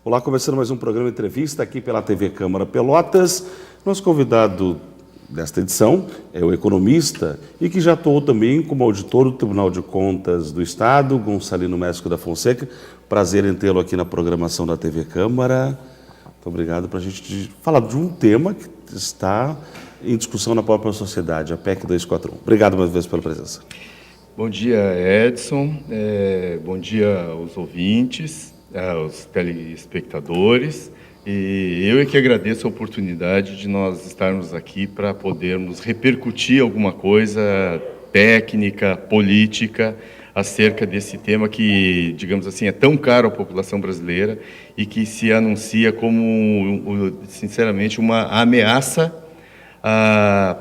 Olá, começando mais um programa Entrevista aqui pela TV Câmara Pelotas. Nosso convidado desta edição é o economista e que já atuou também como auditor do Tribunal de Contas do Estado, Gonçalino Mesco da Fonseca. Prazer em tê-lo aqui na programação da TV Câmara. Muito obrigado para a gente falar de um tema que está em discussão na própria sociedade, a PEC 241. Obrigado mais uma vez pela presença. Bom dia, Edson. Bom dia aos ouvintes, aos telespectadores. E eu é que agradeço a oportunidade de nós estarmos aqui para podermos repercutir alguma coisa técnica, política, acerca desse tema que, digamos assim, é tão caro à população brasileira e que se anuncia como, sinceramente, uma ameaça a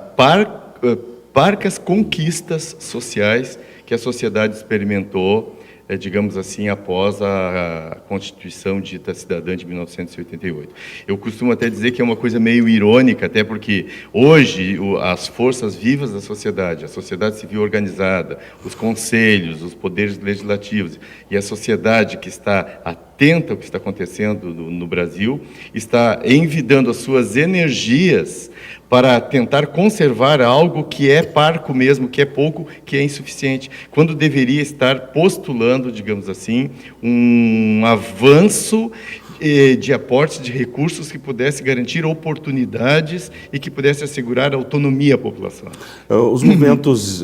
parcas conquistas sociais que a sociedade experimentou, digamos assim, após a Constituição dita cidadã de 1988. Eu costumo até dizer que é uma coisa meio irônica, até porque hoje as forças vivas da sociedade, a sociedade civil organizada, os conselhos, os poderes legislativos e a sociedade que está atenta ao que está acontecendo no Brasil, está envidando as suas energias para tentar conservar algo que é parco mesmo, que é pouco, que é insuficiente, quando deveria estar postulando, digamos assim, um avanço de aporte de recursos que pudesse garantir oportunidades e que pudesse assegurar a autonomia à população. Os movimentos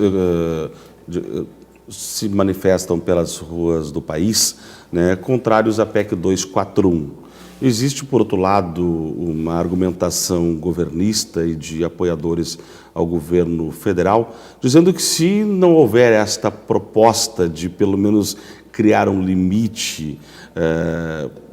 se manifestam pelas ruas do país, né, contrários à PEC 241. Existe, por outro lado, uma argumentação governista e de apoiadores ao governo federal, dizendo que se não houver esta proposta de, pelo menos, criar um limite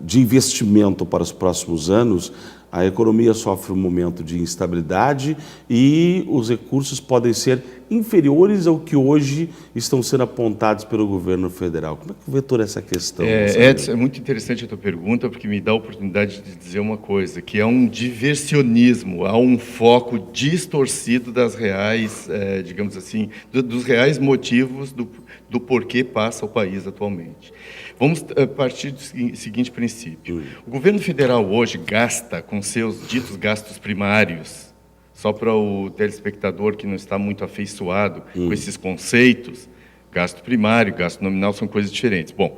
de investimento para os próximos anos, a economia sofre um momento de instabilidade e os recursos podem ser inferiores ao que hoje estão sendo apontados pelo governo federal. Como é que vê toda essa questão? Edson, é muito interessante a tua pergunta, porque me dá a oportunidade de dizer uma coisa, que é um diversionismo, há um foco distorcido das reais, digamos assim, dos reais motivos do porquê passa o país atualmente. Vamos partir do seguinte princípio. O governo federal hoje gasta com seus ditos gastos primários, só para o telespectador que não está muito afeiçoado com esses conceitos, gasto primário, gasto nominal são coisas diferentes. Bom,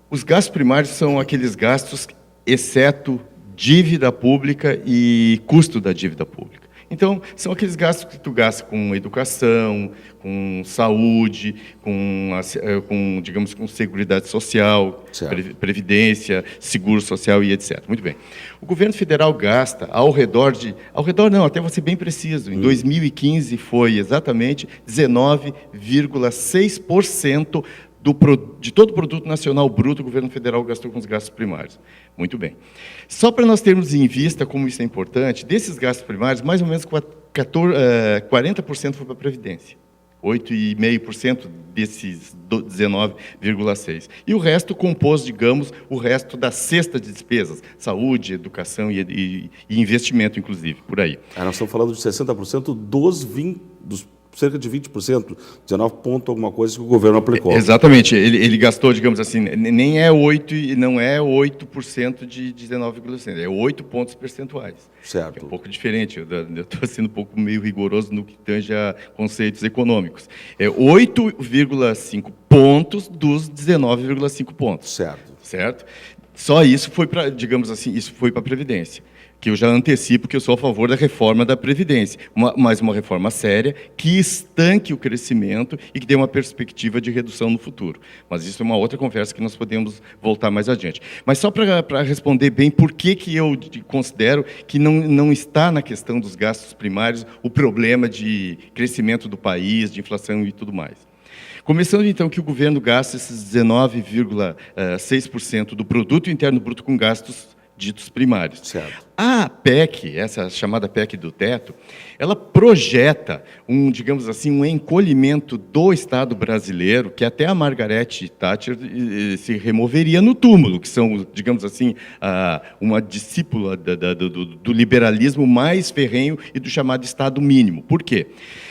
os gastos primários são aqueles gastos, exceto dívida pública e custo da dívida pública. Então, são aqueles gastos que tu gasta com educação, com saúde, digamos, com seguridade social, previdência, seguro social e etc. Muito bem. O governo federal gasta até vou ser bem preciso, em 2015 foi exatamente 19,6% de todo o produto nacional bruto, o governo federal gastou com os gastos primários. Muito bem. Só para nós termos em vista como isso é importante, desses gastos primários, mais ou menos 40% foi para a Previdência. 8,5% desses 19,6%. E o resto compôs, digamos, o resto da cesta de despesas, saúde, educação e investimento, inclusive, por aí. Nós estamos falando de 60% dos cerca de 20%, 19 ponto alguma coisa que o governo aplicou. Exatamente, ele gastou, digamos assim, nem é 8%, não é 8% de 19,6%, é 8 pontos percentuais. Certo. É um pouco diferente, eu estou sendo um pouco meio rigoroso no que tange a conceitos econômicos. É 8,5 pontos dos 19,5 pontos. Certo? Só isso foi para, digamos assim, isso foi para a Previdência, que eu já antecipo que eu sou a favor da reforma da Previdência, mas uma reforma séria que estanque o crescimento e que dê uma perspectiva de redução no futuro. Mas isso é uma outra conversa que nós podemos voltar mais adiante. Mas só para responder bem por que eu considero que não está na questão dos gastos primários o problema de crescimento do país, de inflação e tudo mais. Começando, então, que o governo gasta esses 19,6% do produto interno bruto com gastos ditos primários. Certo. A PEC, essa chamada PEC do teto, ela projeta digamos assim, um encolhimento do Estado brasileiro que até a Margaret Thatcher se removeria no túmulo, que são, digamos assim, uma discípula do liberalismo mais ferrenho e do chamado Estado mínimo. Por quê?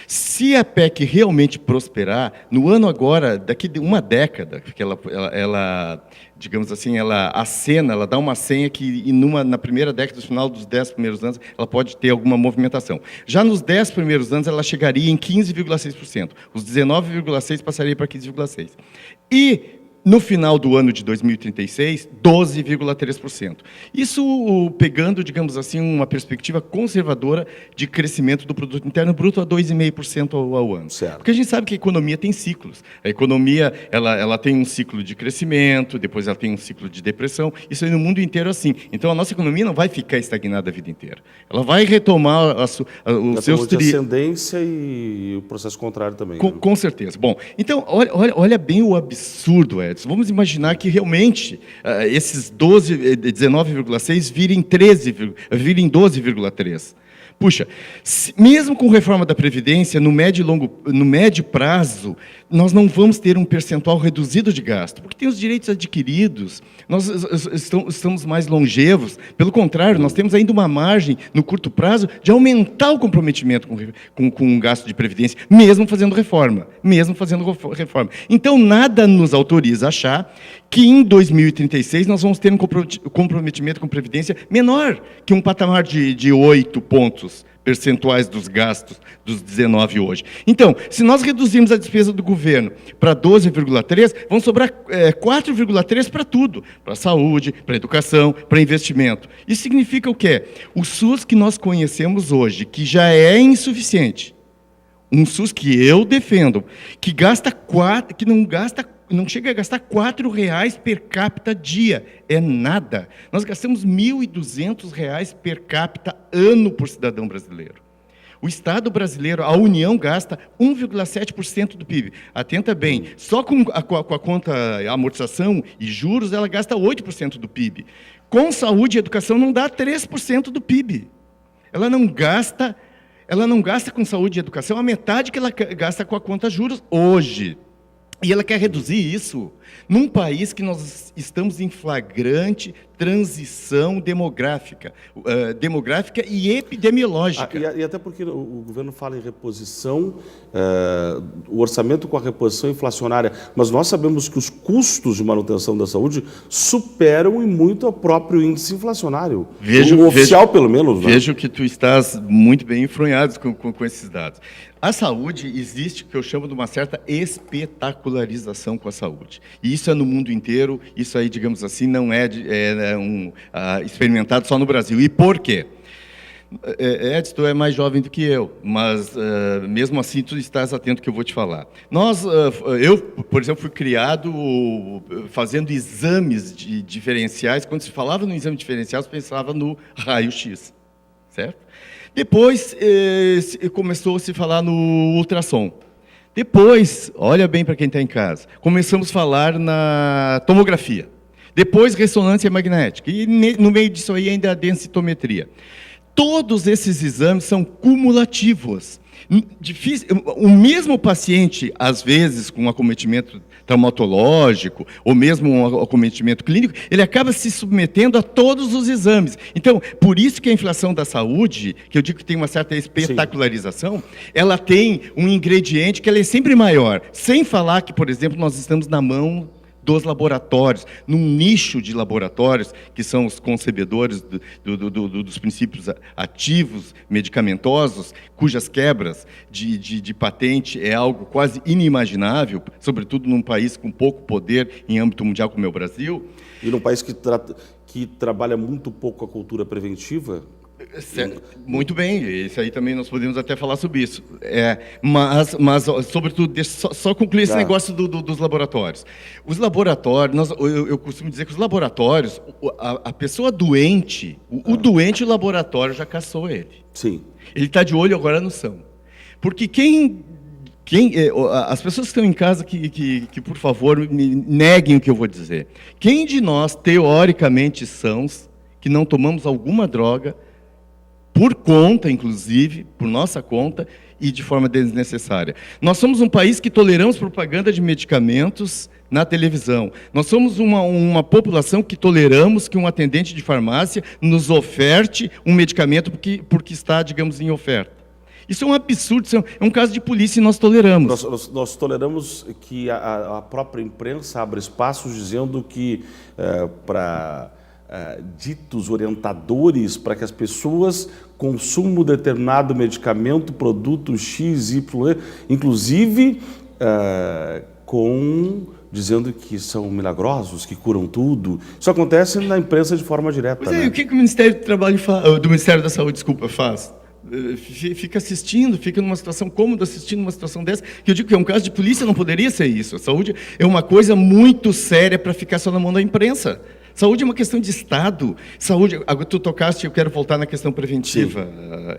Se a PEC realmente prosperar, no ano agora, daqui de uma década, que ela digamos assim, ela dá uma senha que na primeira década, no final dos 10 primeiros anos, ela pode ter alguma movimentação. Já nos 10 primeiros anos, ela chegaria em 15,6%. Os 19,6% passaria para 15,6%. E no final do ano de 2036, 12,3%. Isso pegando, digamos assim, uma perspectiva conservadora de crescimento do produto interno bruto a 2,5% ao ano. Certo. Porque a gente sabe que a economia tem ciclos. A economia, ela tem um ciclo de crescimento, depois ela tem um ciclo de depressão. Isso aí no mundo inteiro é assim. Então a nossa economia não vai ficar estagnada a vida inteira. Ela vai retomar os seus ascendência e o processo contrário também. Com certeza. Bom, então olha bem o absurdo, Edson. Vamos imaginar que realmente esses 19,6 virem 12,3. Puxa, mesmo com reforma da Previdência, no médio prazo, nós não vamos ter um percentual reduzido de gasto, porque tem os direitos adquiridos, nós estamos mais longevos. Pelo contrário, nós temos ainda uma margem, no curto prazo, de aumentar o comprometimento com o gasto de Previdência, mesmo fazendo reforma. Então, nada nos autoriza a achar que em 2036 nós vamos ter um comprometimento com Previdência menor que um patamar de 8 pontos percentuais dos gastos dos 19 hoje. Então, se nós reduzirmos a despesa do governo para 12,3, vão sobrar 4,3 para tudo, para a saúde, para a educação, para investimento. Isso significa o quê? O SUS que nós conhecemos hoje, que já é insuficiente, um SUS que eu defendo, que não chega a gastar R$4 per capita dia. É nada. Nós gastamos R$1.200 per capita ano por cidadão brasileiro. O Estado brasileiro, a União, gasta 1,7% do PIB. Atenta bem, só com a conta amortização e juros, ela gasta 8% do PIB. Com saúde e educação, não dá 3% do PIB. Ela não gasta com saúde e educação a metade que ela gasta com a conta juros hoje. E ela quer reduzir isso num país que nós estamos em flagrante transição demográfica e epidemiológica. E até porque o governo fala em reposição, o orçamento com a reposição inflacionária, mas nós sabemos que os custos de manutenção da saúde superam em muito o próprio índice inflacionário. O oficial, pelo menos. Né? Vejo que tu estás muito bem enfronhado com esses dados. A saúde, existe o que eu chamo de uma certa espetacularização com a saúde. E isso é no mundo inteiro, isso aí, digamos assim, não é experimentado só no Brasil. E por quê? Edson, tu é mais jovem do que eu, mas mesmo assim tu estás atento ao que eu vou te falar. Eu, por exemplo, fui criado fazendo exames diferenciais. Quando se falava no exame diferencial, se pensava no raio-x, certo? Depois começou a se falar no ultrassom. Depois, olha bem para quem está em casa, começamos a falar na tomografia. Depois, ressonância magnética. E no meio disso aí ainda a densitometria. Todos esses exames são cumulativos. O mesmo paciente, às vezes, com um acometimento traumatológico, ou mesmo um acometimento clínico, ele acaba se submetendo a todos os exames. Então, por isso que a inflação da saúde, que eu digo que tem uma certa espetacularização, sim, ela tem um ingrediente que ela é sempre maior. Sem falar que, por exemplo, nós estamos na mão dos laboratórios, num nicho de laboratórios, que são os concebedores dos princípios ativos medicamentosos, cujas quebras de patente é algo quase inimaginável, sobretudo num país com pouco poder em âmbito mundial como é o Brasil. E num país que trabalha muito pouco a cultura preventiva. Muito bem, isso aí também nós podemos até falar sobre isso. Mas sobretudo, só concluir esse negócio dos laboratórios. Os laboratórios, eu costumo dizer que os laboratórios, a pessoa doente, o doente, o laboratório já caçou ele. Sim. Ele está de olho agora no são. Porque as pessoas que estão em casa, que por favor, me neguem o que eu vou dizer. Quem de nós, teoricamente, sãos, que não tomamos alguma droga, por conta, inclusive, por nossa conta, e de forma desnecessária. Nós somos um país que toleramos propaganda de medicamentos na televisão. Nós somos uma população que toleramos que um atendente de farmácia nos oferte um medicamento porque está, digamos, em oferta. Isso é um absurdo, isso é um caso de polícia e nós toleramos. Nós toleramos que a própria imprensa abra espaços dizendo que para ditos orientadores para que as pessoas consumam determinado medicamento, produto X, Y, inclusive dizendo que são milagrosos, que curam tudo. Isso acontece na imprensa de forma direta. Pois é, né? O que o Ministério do Ministério da Saúde, faz? Fica assistindo, fica numa situação cômoda assistindo uma situação dessa, que eu digo que é um caso de polícia, não poderia ser isso. A saúde é uma coisa muito séria para ficar só na mão da imprensa. Saúde é uma questão de Estado. Saúde, tu tocaste, eu quero voltar na questão preventiva,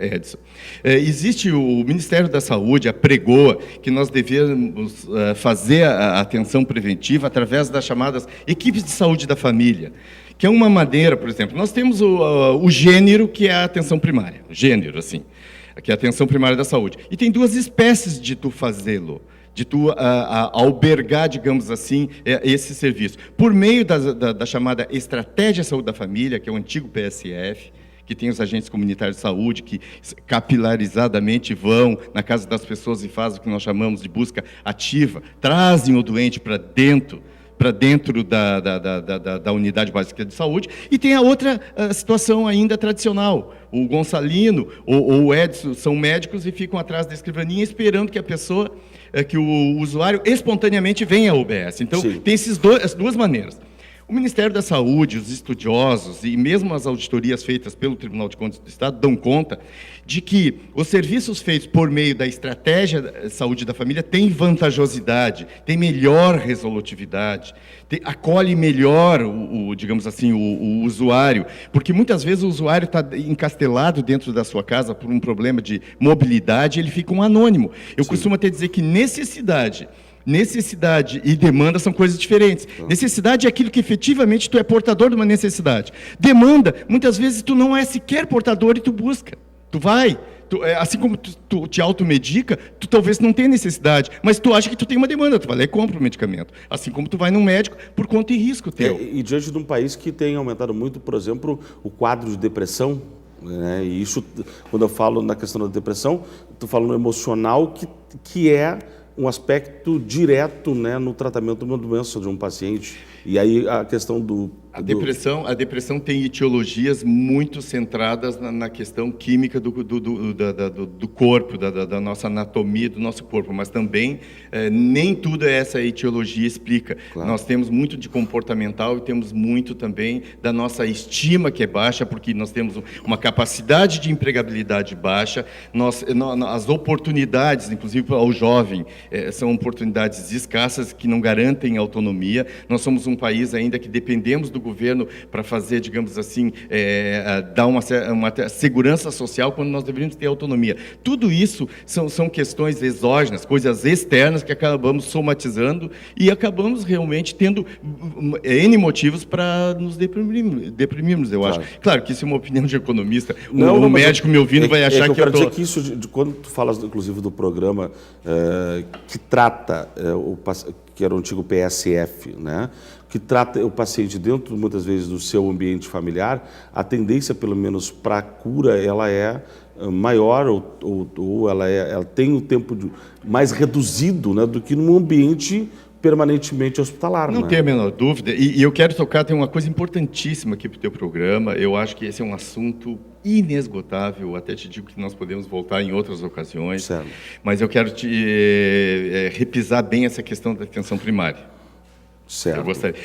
Edson. Existe o Ministério da Saúde, apregou que nós devemos fazer a atenção preventiva através das chamadas equipes de saúde da família, que é uma maneira, por exemplo, nós temos o gênero, que é a atenção primária, gênero, assim, que é a atenção primária da saúde. E tem duas espécies de tu fazê-lo, de tu albergar, digamos assim, esse serviço. Por meio da chamada Estratégia Saúde da Família, que é o antigo PSF, que tem os agentes comunitários de saúde, que capilarizadamente vão na casa das pessoas e fazem o que nós chamamos de busca ativa, trazem o doente para dentro da unidade básica de saúde. E tem a outra situação ainda tradicional. O Gonçalino ou o Edson são médicos e ficam atrás da escrivaninha esperando que a pessoa, que o usuário espontaneamente venha ao UBS. Então, sim, tem as duas maneiras. O Ministério da Saúde, os estudiosos e mesmo as auditorias feitas pelo Tribunal de Contas do Estado dão conta de que os serviços feitos por meio da Estratégia de Saúde da Família têm vantajosidade, têm melhor resolutividade, acolhe melhor, digamos assim, o usuário, porque muitas vezes o usuário está encastelado dentro da sua casa por um problema de mobilidade, ele fica um anônimo. Eu costumo até dizer que necessidade e demanda são coisas diferentes. Necessidade é aquilo que efetivamente tu é portador de uma necessidade. Demanda, muitas vezes tu não é sequer portador e tu busca. Tu vai, assim como tu te automedica, tu talvez não tenha necessidade, mas tu acha que tu tem uma demanda, tu vai lá e compra o medicamento. Assim como tu vai num médico por conta e risco teu. E diante de um país que tem aumentado muito, por exemplo, o quadro de depressão, né? E isso, quando eu falo na questão da depressão, estou falando emocional, que é um aspecto direto, né, no tratamento de uma doença de um paciente. E aí a questão A depressão tem etiologias muito centradas na questão química do corpo, da nossa anatomia, do nosso corpo, mas também nem tudo essa etiologia explica. Claro. Nós temos muito de comportamental e temos muito também da nossa estima, que é baixa, porque nós temos uma capacidade de empregabilidade baixa, as oportunidades, inclusive ao jovem, são oportunidades escassas que não garantem autonomia. Nós somos um país ainda que dependemos do governo para fazer, digamos assim, dar uma segurança social quando nós deveríamos ter autonomia. Tudo isso são questões exógenas, coisas externas que acabamos somatizando e acabamos realmente tendo N motivos para nos deprimirmos, eu acho. Claro que isso é uma opinião de economista. O médico me ouvindo vai achar que eu quero dizer que isso, quando tu falas, inclusive, do programa que trata que era o antigo PSF, né? Que trata o paciente dentro, muitas vezes, do seu ambiente familiar, a tendência, pelo menos para a cura, ela é maior ou ela tem um tempo mais reduzido, né, do que num ambiente permanentemente hospitalar. Não tem a menor dúvida. E eu quero tocar, tem uma coisa importantíssima aqui para o teu programa. Eu acho que esse é um assunto inesgotável. Até te digo que nós podemos voltar em outras ocasiões. Certo. Mas eu quero repisar bem essa questão da atenção primária. Certo. Eu gostaria.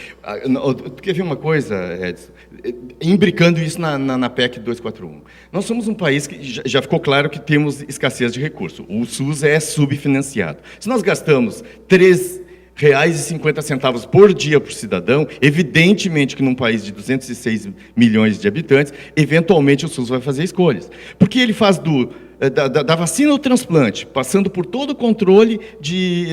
Tu quer ver uma coisa, Edson? Imbricando isso na PEC 241. Nós somos um país que já ficou claro que temos escassez de recursos. O SUS é subfinanciado. Se nós gastamos R$3,50 por dia por cidadão, evidentemente que num país de 206 milhões de habitantes, eventualmente o SUS vai fazer escolhas. Porque ele faz da vacina ao transplante, passando por todo o controle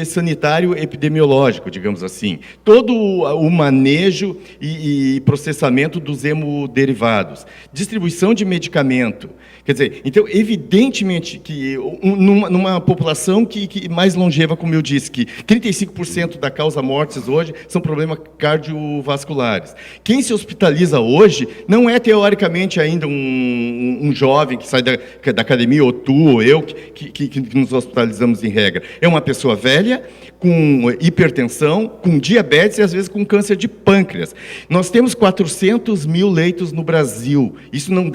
sanitário epidemiológico, digamos assim, todo o manejo e processamento dos hemoderivados, distribuição de medicamento. Quer dizer, então, evidentemente que numa população que mais longeva, como eu disse, que 35% da causa mortes hoje são problemas cardiovasculares. Quem se hospitaliza hoje não é, teoricamente, ainda um jovem que sai da academia ou tu ou eu, que nos hospitalizamos em regra. É uma pessoa velha, com hipertensão, com diabetes e, às vezes, com câncer de pâncreas. Nós temos 400 mil leitos no Brasil. Isso não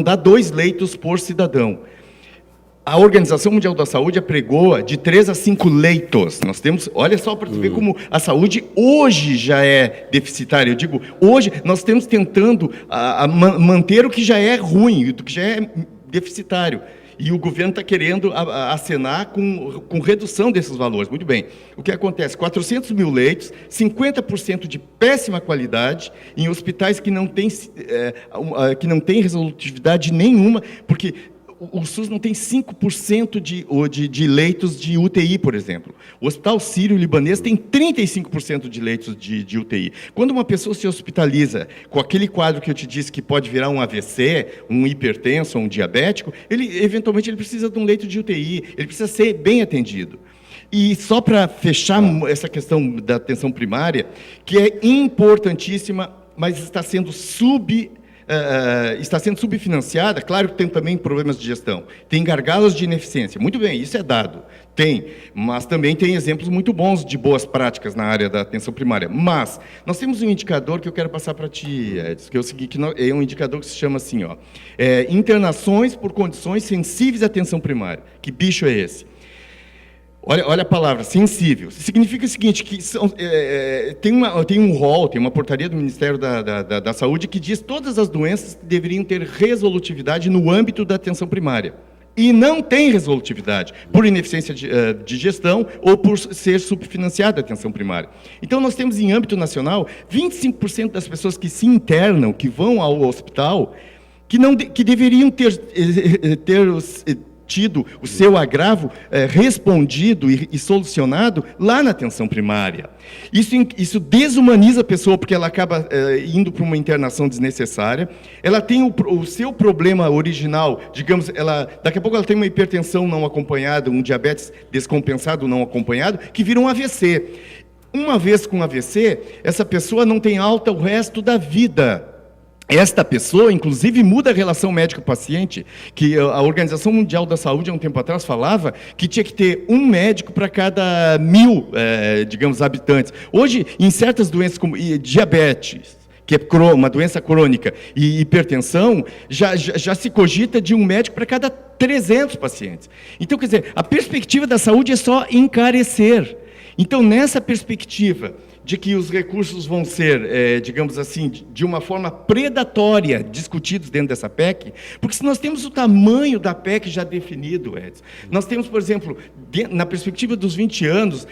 dá 2 leitos por cidadão. A Organização Mundial da Saúde apregoa de 3 a 5 leitos. Nós temos, olha só para tu ver como a saúde hoje já é deficitária. Eu digo, hoje nós estamos tentando manter o que já é ruim, o que já é deficitário. E o governo está querendo acenar com redução desses valores. Muito bem. O que acontece? 400 mil leitos, 50% de péssima qualidade, em hospitais que não têm resolutividade nenhuma, porque o SUS não tem 5% de leitos de UTI, por exemplo. O Hospital Sírio-Libanês tem 35% de leitos de UTI. Quando uma pessoa se hospitaliza com aquele quadro que eu te disse que pode virar um AVC, um hipertenso, um diabético, eventualmente ele precisa de um leito de UTI, ele precisa ser bem atendido. E só para fechar essa questão da atenção primária, que é importantíssima, mas está sendo subfinanciada. Claro que tem também problemas de gestão, tem gargalos de ineficiência, muito bem, isso é dado, tem, mas também tem exemplos muito bons de boas práticas na área da atenção primária. Mas nós temos um indicador que eu quero passar para ti, Edson, que é o seguinte, é um indicador que se chama assim, internações por condições sensíveis à atenção primária. Que bicho é esse? Olha a palavra, sensível. Significa o seguinte, que tem um rol, tem uma portaria do Ministério da Saúde que diz todas as doenças que deveriam ter resolutividade no âmbito da atenção primária. E não tem resolutividade, por ineficiência de gestão ou por ser subfinanciada a atenção primária. Então, nós temos em âmbito nacional, 25% das pessoas que se internam, que vão ao hospital, que deveriam ter tido o seu agravo respondido e solucionado lá na atenção primária. Isso desumaniza a pessoa, porque ela acaba indo para uma internação desnecessária. Ela tem o seu problema original, digamos, daqui a pouco ela tem uma hipertensão não acompanhada, um diabetes descompensado não acompanhado, que vira um AVC. Uma vez com AVC, essa pessoa não tem alta o resto da vida. Esta pessoa, inclusive, muda a relação médico-paciente, que a Organização Mundial da Saúde, há um tempo atrás, falava que tinha que ter um médico para cada 1000, habitantes. Hoje, em certas doenças como diabetes, que é uma doença crônica, e hipertensão, já se cogita de um médico para cada 300 pacientes. Então, quer dizer, a perspectiva da saúde é só encarecer. Então, nessa perspectiva de que os recursos vão ser, digamos assim, de uma forma predatória, discutidos dentro dessa PEC, porque se nós temos o tamanho da PEC já definido, Edson, nós temos, por exemplo, na perspectiva dos 20 anos,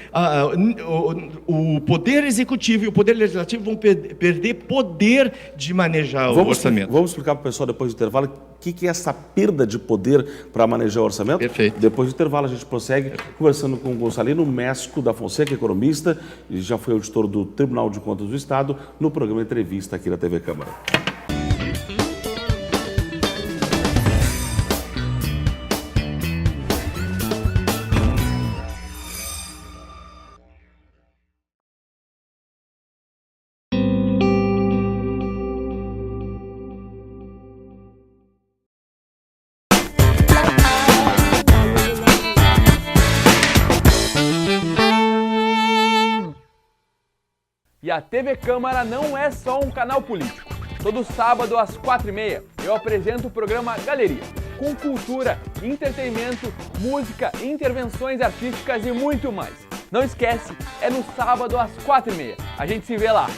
o Poder Executivo e o Poder Legislativo vão perder poder de manejar o orçamento. Vamos explicar para o pessoal, depois do intervalo, o que é essa perda de poder para manejar o orçamento? Perfeito. Depois do intervalo, a gente prossegue conversando com o Gonçalino Mesco da Fonseca, economista, e já foi auditor do Tribunal de Contas do Estado, no programa Entrevista aqui na TV Câmara. E a TV Câmara não é só um canal político. Todo sábado às 4h30 eu apresento o programa Galeria, com cultura, entretenimento, música, intervenções artísticas e muito mais. Não esquece, é no sábado às 4h30. A gente se vê lá.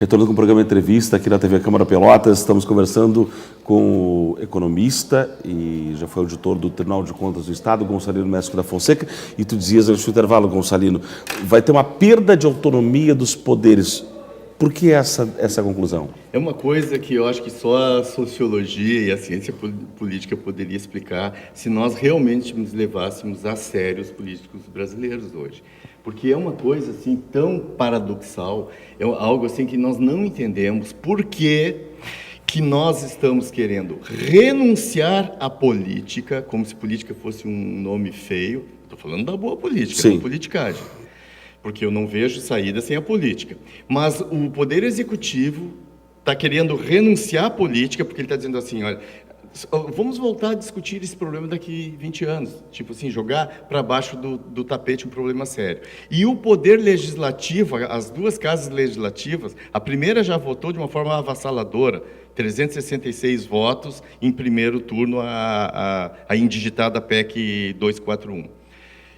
Retornando com o programa Entrevista aqui na TV Câmara Pelotas, estamos conversando com o economista e já foi auditor do Tribunal de Contas do Estado, Gonçalino Mesco da Fonseca, e tu dizias antes do intervalo, Gonçalino, vai ter uma perda de autonomia dos poderes. Por que essa conclusão? É uma coisa que eu acho que só a sociologia e a ciência política poderia explicar se nós realmente nos levássemos a sério os políticos brasileiros hoje. Porque é uma coisa assim tão paradoxal, é algo assim que nós não entendemos por que nós estamos querendo renunciar à política, como se política fosse um nome feio. Estou falando da boa política, da politicagem. Porque eu não vejo saída sem a política. Mas o Poder Executivo está querendo renunciar à política, porque ele está dizendo assim, olha, vamos voltar a discutir esse problema daqui 20 anos. Tipo assim, jogar para baixo do tapete um problema sério. E o Poder Legislativo, as duas casas legislativas, a primeira já votou de uma forma avassaladora, 366 votos em primeiro turno a indigitada PEC 241.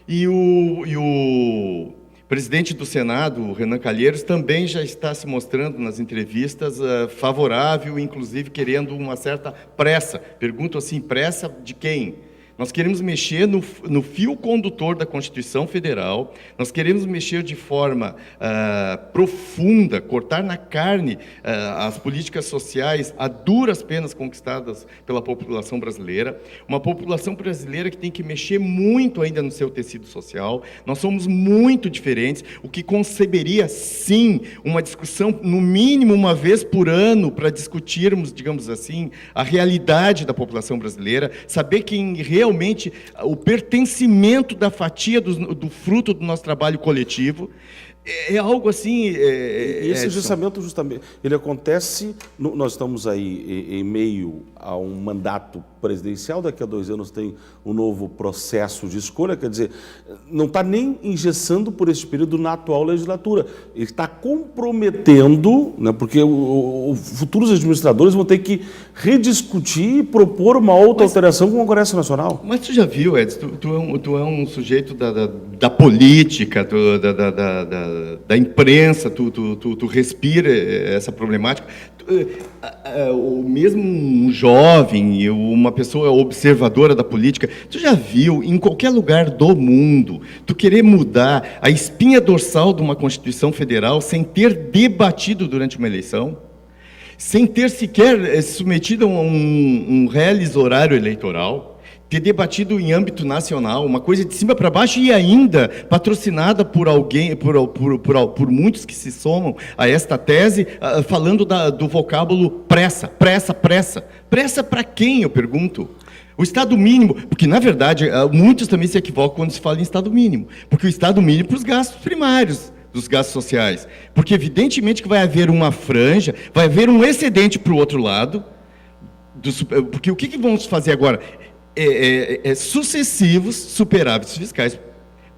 E o presidente do Senado, o Renan Calheiros, também já está se mostrando nas entrevistas favorável, inclusive querendo uma certa pressa. Pergunto assim, pressa de quem? Nós queremos mexer no fio condutor da Constituição Federal, nós queremos mexer de forma profunda, cortar na carne as políticas sociais a duras penas conquistadas pela população brasileira, uma população brasileira que tem que mexer muito ainda no seu tecido social. Nós somos muito diferentes, o que conceberia, sim, uma discussão, no mínimo uma vez por ano, para discutirmos, digamos assim, a realidade da população brasileira, saber quem realmente o pertencimento da fatia do fruto do nosso trabalho coletivo. É algo assim... Esse ajuizamento, justamente, ele acontece... Nós estamos aí em meio a um mandato presidencial, daqui a 2 anos tem um novo processo de escolha, quer dizer, não está nem engessando por esse período na atual legislatura. Ele está comprometendo, né, porque futuros administradores vão ter que rediscutir e propor uma outra alteração com o Congresso Nacional. Mas tu já viu, Edson, tu é um sujeito da política, da imprensa, tu respira essa problemática. O mesmo um jovem, uma pessoa observadora da política, tu já viu em qualquer lugar do mundo tu querer mudar a espinha dorsal de uma Constituição Federal sem ter debatido durante uma eleição, sem ter sequer submetido a um reles horário eleitoral, ter debatido em âmbito nacional, uma coisa de cima para baixo e ainda patrocinada por alguém, por muitos que se somam a esta tese, falando do vocábulo pressa. Pressa para quem, eu pergunto? O Estado mínimo, porque na verdade muitos também se equivocam quando se fala em Estado mínimo, porque o Estado mínimo para os gastos primários, dos gastos sociais, porque evidentemente que vai haver uma franja, vai haver um excedente para o outro lado, porque o que vamos fazer agora? Sucessivos superávites fiscais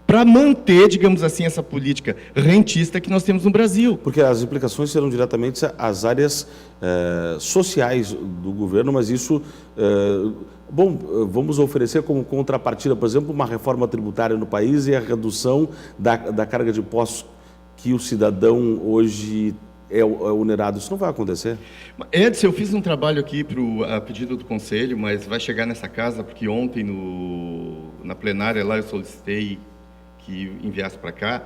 para manter, digamos assim, essa política rentista que nós temos no Brasil. Porque as implicações serão diretamente às áreas sociais do governo, mas isso... vamos oferecer como contrapartida, por exemplo, uma reforma tributária no país e a redução da carga de impostos que o cidadão hoje é onerado. Isso não vai acontecer? Edson, eu fiz um trabalho aqui a pedido do Conselho, mas vai chegar nessa casa, porque ontem na plenária lá eu solicitei que enviasse para cá,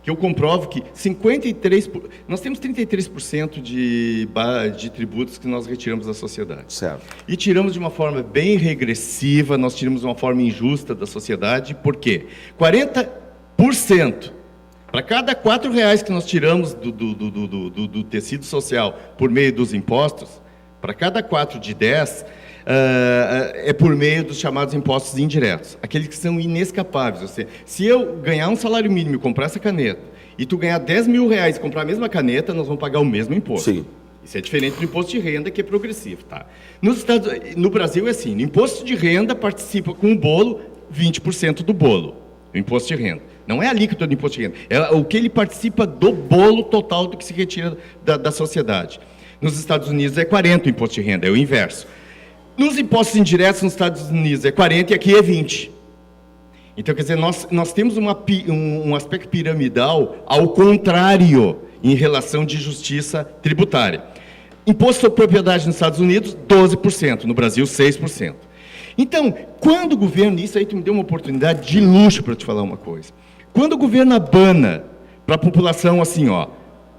que eu comprovo que nós temos 33% de tributos que nós retiramos da sociedade. Certo. E tiramos de uma forma bem regressiva, nós tiramos de uma forma injusta da sociedade. Por quê? 40%. Para cada R$4 que nós tiramos do tecido social por meio dos impostos, para cada 4 de 10, é por meio dos chamados impostos indiretos, aqueles que são inescapáveis. Ou seja, se eu ganhar um salário mínimo e comprar essa caneta, e tu ganhar R$10 mil e comprar a mesma caneta, nós vamos pagar o mesmo imposto. Sim. Isso é diferente do imposto de renda, que é progressivo. Tá? No Brasil é assim, no imposto de renda participa com o bolo 20% do bolo, o imposto de renda. Não é a alíquota do imposto de renda, é o que ele participa do bolo total do que se retira da sociedade. Nos Estados Unidos é 40% o imposto de renda, é o inverso. Nos impostos indiretos nos Estados Unidos é 40% e aqui é 20%. Então, quer dizer, nós temos um aspecto piramidal ao contrário. em relação de justiça tributária. Imposto sobre propriedade nos Estados Unidos, 12%, no Brasil, 6%. Então, quando o governo, isso aí tu me deu uma oportunidade de luxo para te falar uma coisa, quando o governo abana para a população assim, ó,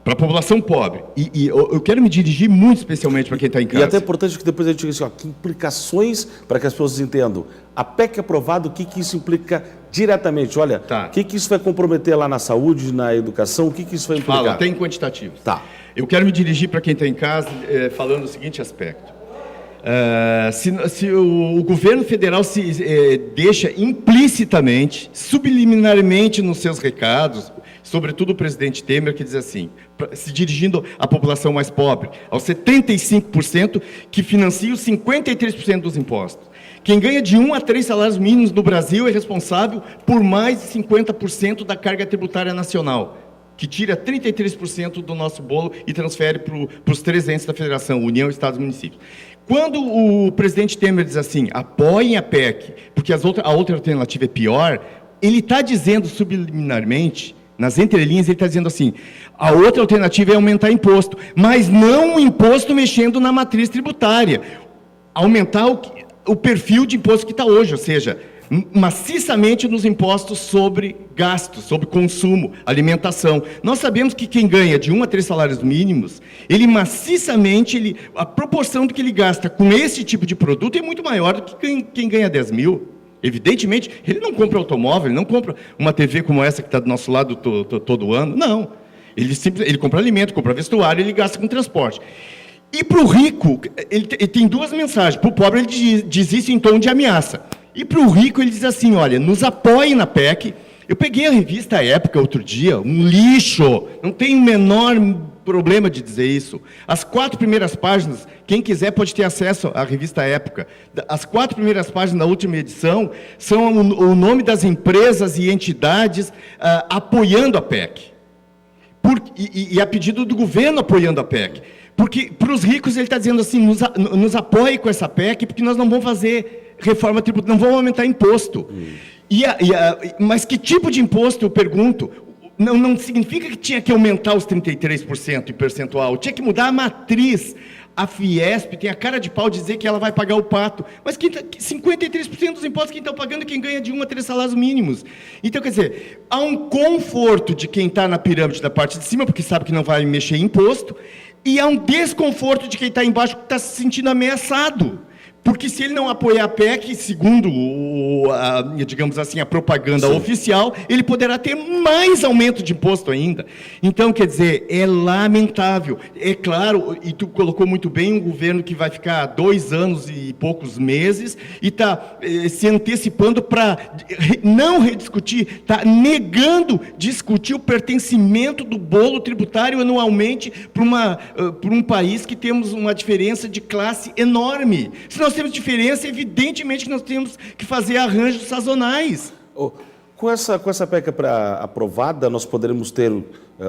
para a população pobre, e eu quero me dirigir muito especialmente para quem está em casa. E até é importante que depois a gente diga assim, ó, que implicações, para que as pessoas entendam, a PEC aprovada, o que isso implica diretamente? Olha, Tá. O que isso vai comprometer lá na saúde, na educação, o que isso vai implicar? Fala, até em quantitativos. Tá. Eu quero me dirigir para quem está em casa falando o seguinte aspecto. Se o governo federal deixa implicitamente, subliminarmente nos seus recados, sobretudo o presidente Temer, que diz assim, se dirigindo à população mais pobre, aos 75% que financia os 53% dos impostos. Quem ganha de 1 a 3 salários mínimos no Brasil é responsável por mais de 50% da carga tributária nacional, que tira 33% do nosso bolo e transfere para os 3 entes da Federação, União, Estados e Municípios. Quando o presidente Temer diz assim, apoiem a PEC, porque a outra alternativa é pior, ele está dizendo subliminarmente, nas entrelinhas, ele está dizendo assim, a outra alternativa é aumentar imposto, mas não o imposto mexendo na matriz tributária, aumentar o perfil de imposto que está hoje, ou seja, maciçamente nos impostos sobre gastos, sobre consumo, alimentação. Nós sabemos que quem ganha de 1 a 3 salários mínimos, ele maciçamente, a proporção do que ele gasta com esse tipo de produto é muito maior do que quem ganha 10 mil. Evidentemente, ele não compra automóvel, ele não compra uma TV como essa que está do nosso lado todo ano, não. Ele compra alimento, compra vestuário, ele gasta com transporte. E para o rico, ele tem 2 mensagens. Para o pobre, ele diz isso em tom de ameaça. E para o rico, ele diz assim, olha, nos apoie na PEC. Eu peguei a revista Época outro dia, um lixo, não tem o menor problema de dizer isso. As 4 primeiras páginas, quem quiser pode ter acesso à revista Época. As 4 primeiras páginas da última edição são o nome das empresas e entidades apoiando a PEC. E a pedido do governo apoiando a PEC. Porque para os ricos ele está dizendo assim, nos apoie com essa PEC, porque nós não vamos fazer reforma tributária, não vamos aumentar imposto. Mas que tipo de imposto, eu pergunto? Não significa que tinha que aumentar os 33% em percentual, tinha que mudar a matriz. A Fiesp tem a cara de pau de dizer que ela vai pagar o pato, mas 53% dos impostos quem está pagando é quem ganha de 1 a 3 salários mínimos. Então, quer dizer, há um conforto de quem está na pirâmide da parte de cima, porque sabe que não vai mexer em imposto, e há um desconforto de quem está embaixo, que está se sentindo ameaçado. Porque se ele não apoiar a PEC, segundo, digamos assim, a propaganda oficial, ele poderá ter mais aumento de imposto ainda. Então, quer dizer, é lamentável. É claro, e tu colocou muito bem, um governo que vai ficar 2 anos e poucos meses e está se antecipando para não rediscutir, está negando discutir o pertencimento do bolo tributário anualmente para um país que temos uma diferença de classe enorme. Se nós temos diferença, evidentemente que nós temos que fazer arranjos sazonais. Com essa PEC aprovada, nós poderemos ter...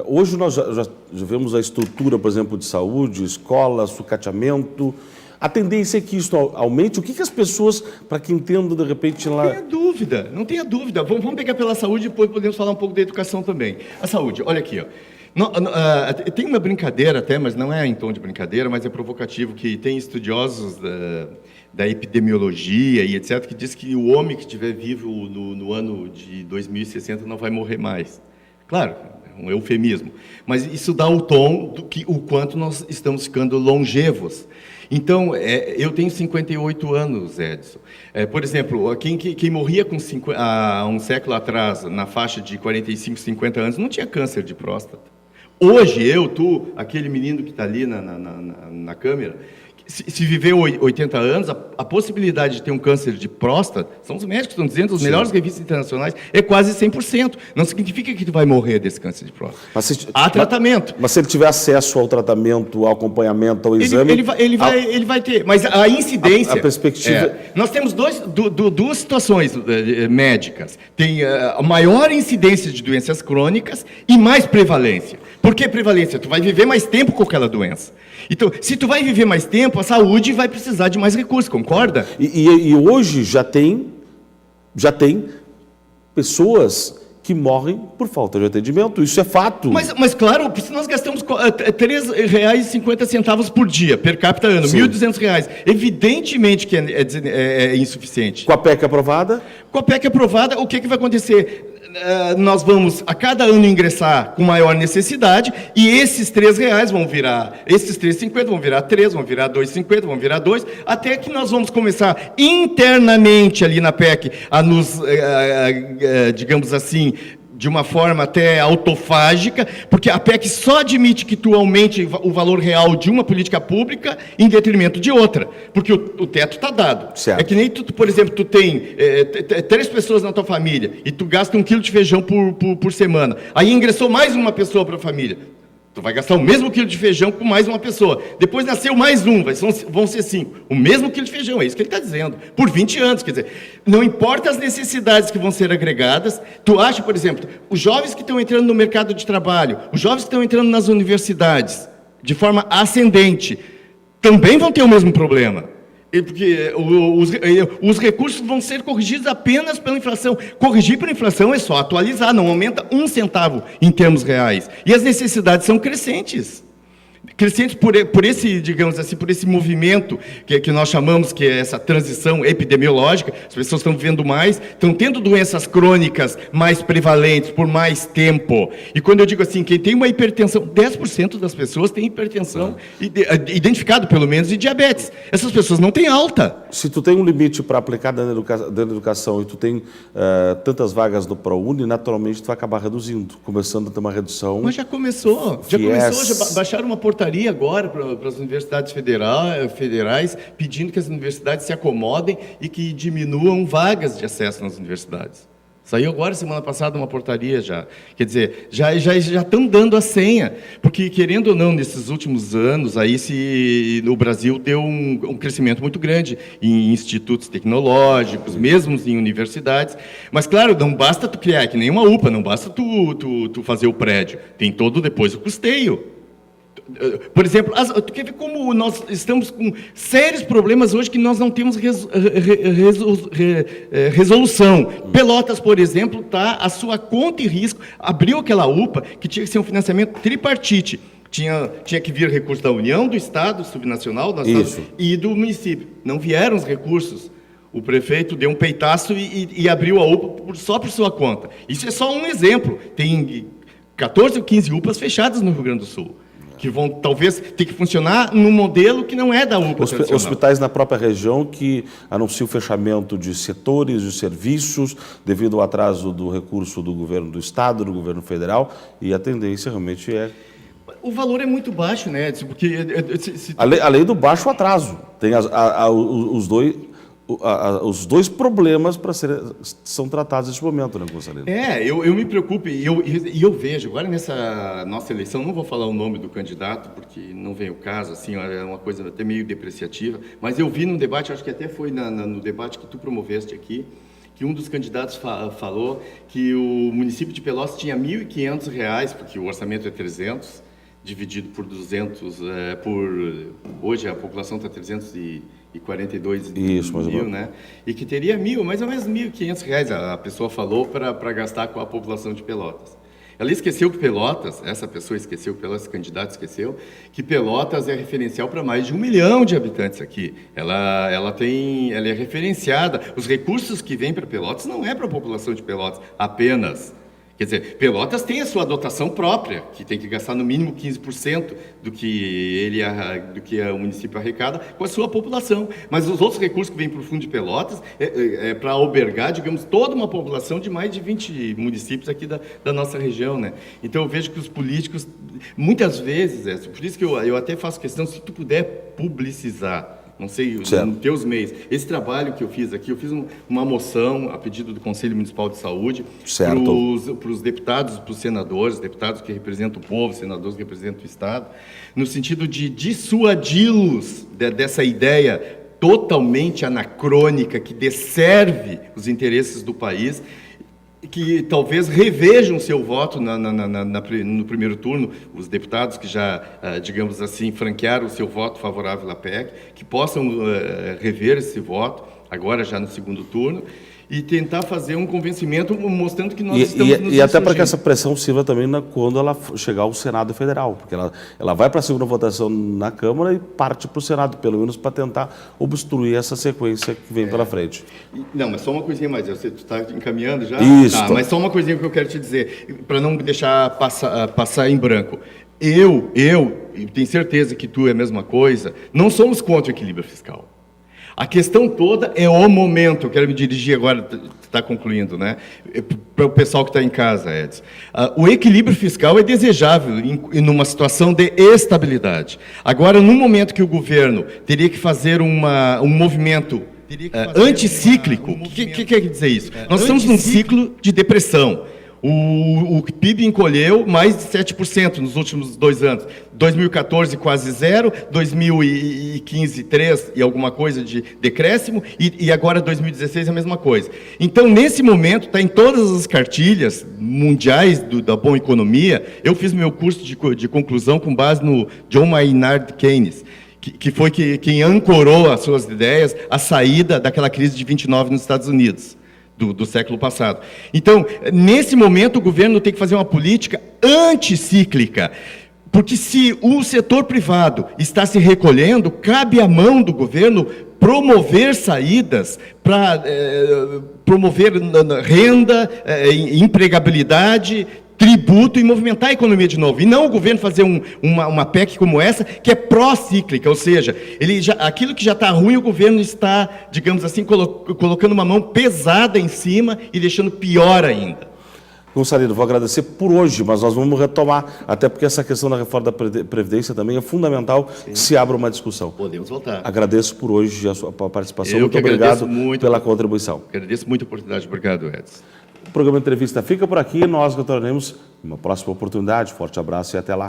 Hoje nós já vemos a estrutura, por exemplo, de saúde, escola, sucateamento. A tendência é que isso aumente. O que as pessoas, para que entendam, de repente, lá... Não tenha dúvida. Vamos pegar pela saúde e depois podemos falar um pouco da educação também. A saúde, olha aqui, ó. Tem uma brincadeira até, mas não é em tom de brincadeira, mas é provocativo, que tem estudiosos da epidemiologia e etc., que diz que o homem que estiver vivo no ano de 2060 não vai morrer mais. Claro, é um eufemismo, mas isso dá o tom o quanto nós estamos ficando longevos. Então, eu tenho 58 anos, Edson. Por exemplo, quem morria há um século atrás, na faixa de 45, 50 anos, não tinha câncer de próstata. Hoje, aquele menino que está ali na câmera, se viver 80 anos, a possibilidade de ter um câncer de próstata, são os médicos que estão dizendo, as melhores revistas internacionais, é quase 100%. Não significa que tu vai morrer desse câncer de próstata. Há tratamento. Mas se ele tiver acesso ao tratamento, ao acompanhamento, ao exame... Ele vai ter. Mas a incidência... A perspectiva... Nós temos duas situações médicas. Tem a maior incidência de doenças crônicas e mais prevalência. Por que prevalência? Tu vai viver mais tempo com aquela doença. Então, se tu vai viver mais tempo, a saúde vai precisar de mais recursos, concorda? E hoje já tem pessoas que morrem por falta de atendimento. Isso é fato. Mas claro, se nós gastamos R$ 3,50 por dia, per capita ano, R$ 1.200, evidentemente que é insuficiente. Com a PEC aprovada? Com a PEC aprovada, o que vai acontecer? Nós vamos, a cada ano, ingressar com maior necessidade, e esses R$ 3,00 vão virar, esses R$ 3,50 vão virar 3, vão virar 2,50, vão virar 2, até que nós vamos começar internamente ali na PEC a nos, digamos assim, de uma forma até autofágica, porque a PEC só admite que tu aumente o valor real de uma política pública em detrimento de outra, porque o teto está dado. Certo. É que nem tu, por exemplo, tu tem 3 pessoas na tua família e tu gasta 1 quilo de feijão por semana. Aí ingressou mais uma pessoa para a família. Tu vai gastar o mesmo quilo de feijão com mais uma pessoa. Depois nasceu mais um, vão ser 5. O mesmo quilo de feijão, é isso que ele está dizendo. Por 20 anos, quer dizer, não importa as necessidades que vão ser agregadas. Tu acha, por exemplo, os jovens que estão entrando no mercado de trabalho, os jovens que estão entrando nas universidades, de forma ascendente, também vão ter o mesmo problema. Porque os recursos vão ser corrigidos apenas pela inflação. Corrigir pela inflação é só atualizar, não aumenta 1 centavo em termos reais. E as necessidades são crescentes. Crescentes por esse, digamos assim, por esse movimento que nós chamamos que é essa transição epidemiológica. As pessoas estão vivendo mais, estão tendo doenças crônicas mais prevalentes por mais tempo. E quando eu digo assim, quem tem uma hipertensão, 10% das pessoas têm hipertensão, identificado pelo menos, e diabetes. Essas pessoas não têm alta. Se tu tem um limite para aplicar dentro da educação e tu tem tantas vagas no ProUni, naturalmente tu vai acabar reduzindo, começando a ter uma redução. Mas já começou, já baixaram uma portaria agora para as universidades federais, pedindo que as universidades se acomodem e que diminuam vagas de acesso nas universidades. Saiu agora, semana passada, uma portaria já. Quer dizer, já estão dando a senha, porque, querendo ou não, nesses últimos anos, aí no Brasil deu um crescimento muito grande em institutos tecnológicos, mesmo em universidades. Mas, claro, não basta tu criar, que nem uma UPA, não basta tu fazer o prédio, tem todo depois o custeio. Por exemplo, tu quer ver como nós estamos com sérios problemas hoje que nós não temos resolução. Pelotas, por exemplo, está a sua conta e risco, abriu aquela UPA que tinha que ser um financiamento tripartite. Tinha que vir recurso da União, do Estado, subnacional, e do município. Não vieram os recursos. O prefeito deu um peitaço e abriu a UPA só por sua conta. Isso é só um exemplo. Tem 14 ou 15 UPAs fechadas no Rio Grande do Sul, que vão, talvez, ter que funcionar num modelo que não é da UPA tradicional. Hospitais na própria região que anunciam o fechamento de setores, de serviços, devido ao atraso do recurso do governo do Estado, do governo federal, e a tendência realmente é... O valor é muito baixo, né? Porque... Além do baixo atraso, tem os dois problemas são tratados neste momento, né, Conselheiro? Eu me preocupo e eu vejo, agora nessa nossa eleição, não vou falar o nome do candidato, porque não vem o caso, assim, é uma coisa até meio depreciativa, mas eu vi num debate, acho que até foi no debate que tu promoveste aqui, que um dos candidatos falou que o município de Pelotas tinha R$ 1.500, porque o orçamento é 300, dividido por 200, hoje a população está 342 mil, né? E que teria mais ou menos R$ 1.500, a pessoa falou, para gastar com a população de Pelotas. Ela esqueceu que Pelotas, essa pessoa esqueceu, esse candidato esqueceu, que Pelotas é referencial para mais de 1 milhão de habitantes aqui. Ela é referenciada. Os recursos que vêm para Pelotas não é para a população de Pelotas apenas. Quer dizer, Pelotas tem a sua dotação própria, que tem que gastar no mínimo 15% do que o município arrecada com a sua população. Mas os outros recursos que vêm para o Fundo de Pelotas é para albergar, digamos, toda uma população de mais de 20 municípios aqui da nossa região, né? Então, eu vejo que os políticos, muitas vezes, por isso que eu até faço questão, se tu puder publicizar, não sei, nos teus meios. Esse trabalho que eu fiz aqui, eu fiz uma moção a pedido do Conselho Municipal de Saúde para os deputados, para os senadores, deputados que representam o povo, senadores que representam o Estado, no sentido de dissuadi-los dessa ideia totalmente anacrônica que desserve os interesses do país, que talvez revejam seu voto no primeiro turno, os deputados que já, digamos assim, franquearam o seu voto favorável à PEC, que possam rever esse voto, agora já no segundo turno, e tentar fazer um convencimento mostrando que nós estamos nos E até para que insurgindo. essa pressão sirva também quando ela chegar ao Senado Federal, porque ela vai para a segunda votação na Câmara e parte para o Senado, pelo menos para tentar obstruir essa sequência que vem pela frente. Não, mas só uma coisinha mais. Você está encaminhando já? Isso. Tá, mas só uma coisinha que eu quero te dizer, para não deixar passar em branco. Eu tenho certeza que tu é a mesma coisa, não somos contra o equilíbrio fiscal. A questão toda é o momento. Eu quero me dirigir agora, está concluindo, né? Para o pessoal que está em casa, Edson. O equilíbrio fiscal é desejável em numa situação de estabilidade. Agora, no momento que o governo teria que fazer um movimento anticíclico, o que quer dizer isso? Nós estamos num ciclo de depressão. O PIB encolheu mais de 7% nos últimos 2 anos. 2014 quase zero, 2015 3 e alguma coisa de decréscimo, e agora 2016 a mesma coisa. Então, nesse momento, está em todas as cartilhas mundiais da boa economia. Eu fiz meu curso de conclusão com base no John Maynard Keynes, que foi quem ancorou as suas ideias à saída daquela crise de 29 nos Estados Unidos. Do século passado. Então, nesse momento, o governo tem que fazer uma política anticíclica, porque se o setor privado está se recolhendo, cabe à mão do governo promover saídas para promover renda, empregabilidade, tributo e movimentar a economia de novo. E não o governo fazer uma PEC como essa, que é pró-cíclica, ou seja, aquilo que já está ruim, o governo está, digamos assim, colocando uma mão pesada em cima e deixando pior ainda. Gonçalino, vou agradecer por hoje, mas nós vamos retomar, até porque essa questão da reforma da Previdência também é fundamental. Sim. Que se abra uma discussão. Podemos voltar. Agradeço por hoje a sua participação. Muito obrigado pela contribuição. Agradeço muito a oportunidade. Obrigado, Edson. O programa Entrevista fica por aqui. Nós retornaremos em uma próxima oportunidade. Forte abraço e até lá.